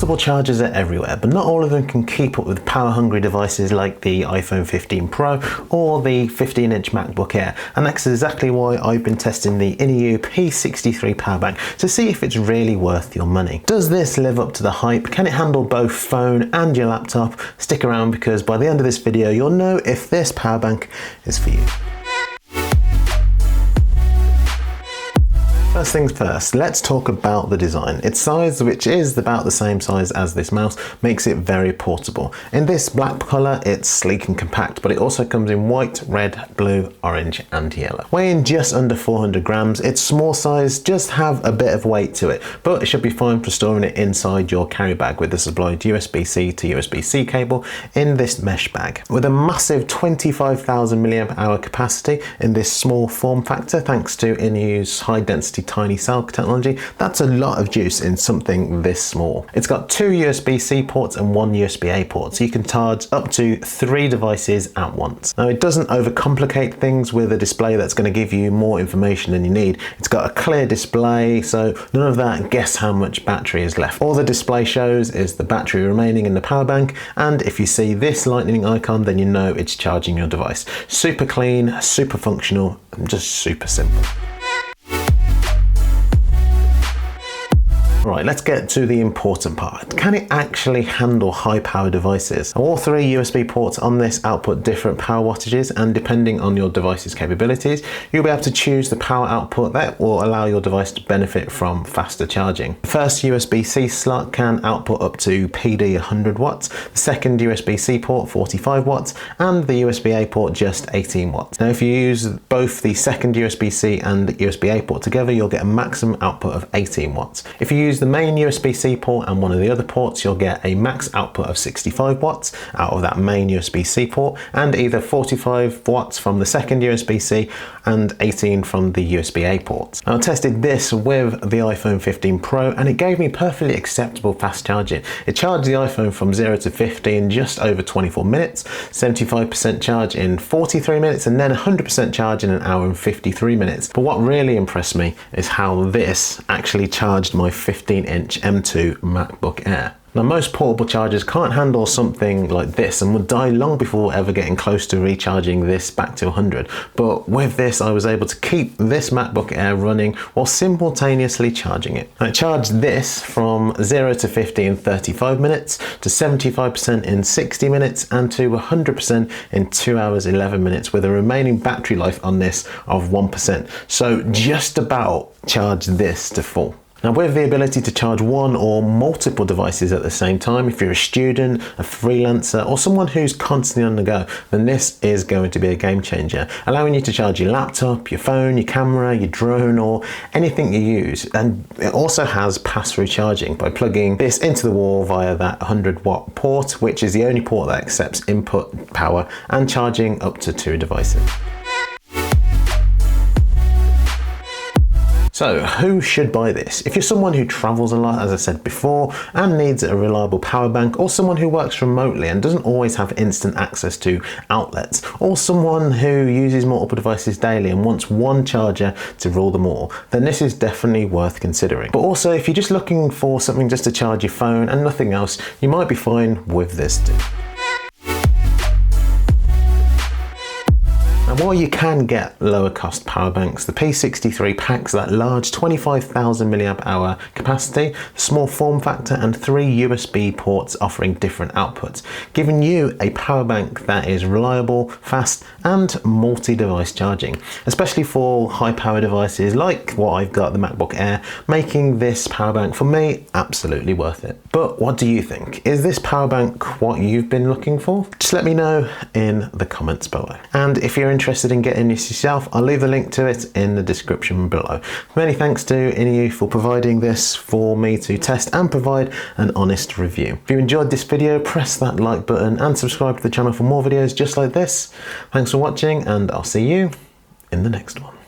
Portable chargers are everywhere, but not all of them can keep up with power-hungry devices like the iPhone 15 Pro or the 15-inch MacBook Air, and that's exactly why I've been testing the Iniu P63 Powerbank to see if it's really worth your money. Does this live up to the hype? Can it handle both phone and your laptop? Stick around, because by the end of this video you'll know if this powerbank is for you. First things first, let's talk about the design. Its size, which is about the same size as this mouse, makes it very portable. In this black colour, it's sleek and compact, but it also comes in white, red, blue, orange and yellow. Weighing just under 400 grams, its small size just have a bit of weight to it, but it should be fine for storing it inside your carry bag with the supplied USB-C to USB-C cable in this mesh bag. With a massive 25,000 mAh capacity in this small form factor, thanks to Iniu's high density tiny cell technology, that's a lot of juice in something this small. It's got 2 USB-C ports and 1 USB-A port, so you can charge up to 3 devices at once. Now, it doesn't overcomplicate things with a display that's going to give you more information than you need. It's got a clear display, so none of that guess how much battery is left. All the display shows is the battery remaining in the power bank, and if you see this lightning icon, then you know it's charging your device. Super clean, super functional, and just super simple. Right, let's get to the important part. Can it actually handle high power devices? All 3 USB ports on this output different power wattages, and depending on your device's capabilities, you'll be able to choose the power output that will allow your device to benefit from faster charging. The first USB-C slot can output up to PD 100 watts, the second USB-C port 45 watts, and the USB-A port just 18 watts. Now, if you use both the second USB-C and the USB-A port together, you'll get a maximum output of 18 watts. If you use the main USB-C port and one of the other ports, you'll get a max output of 65 watts out of that main USB-C port, and either 45 watts from the second USB-C and 18 from the USB-A ports. Now, I tested this with the iPhone 15 Pro and it gave me perfectly acceptable fast charging. It charged the iPhone from 0 to 50 in just over 24 minutes, 75% charge in 43 minutes, and then 100% charge in 1 hour and 53 minutes. But what really impressed me is how this actually charged my 15-inch M2 MacBook Air. Now, most portable chargers can't handle something like this and would die long before ever getting close to recharging this back to 100. But with this, I was able to keep this MacBook Air running while simultaneously charging it. I charged this from 0 to 50 in 35 minutes, to 75% in 60 minutes, and to 100% in 2 hours 11 minutes, with a remaining battery life on this of 1%. So just about charged this to full. Now, with the ability to charge one or multiple devices at the same time, if you're a student, a freelancer, or someone who's constantly on the go, then this is going to be a game changer, allowing you to charge your laptop, your phone, your camera, your drone, or anything you use. And it also has pass-through charging by plugging this into the wall via that 100-watt port, which is the only port that accepts input power, and charging up to 2 devices. So, who should buy this? If you're someone who travels a lot, as I said before, and needs a reliable power bank, or someone who works remotely and doesn't always have instant access to outlets, or someone who uses multiple devices daily and wants one charger to rule them all, then this is definitely worth considering. But also, if you're just looking for something just to charge your phone and nothing else, you might be fine with this too. Now, while you can get lower cost power banks, the P63 packs that large 25,000 mAh capacity, small form factor, and 3 USB ports offering different outputs, giving you a power bank that is reliable, fast, and multi-device charging, especially for high power devices like what I've got, the MacBook Air, making this power bank for me absolutely worth it. But what do you think? Is this power bank what you've been looking for? Just let me know in the comments below. And if you're interested in getting this yourself, I'll leave the link to it in the description below. Many thanks to Iniu for providing this for me to test and provide an honest review. If you enjoyed this video, press that like button and subscribe to the channel for more videos just like this. Thanks for watching, and I'll see you in the next one.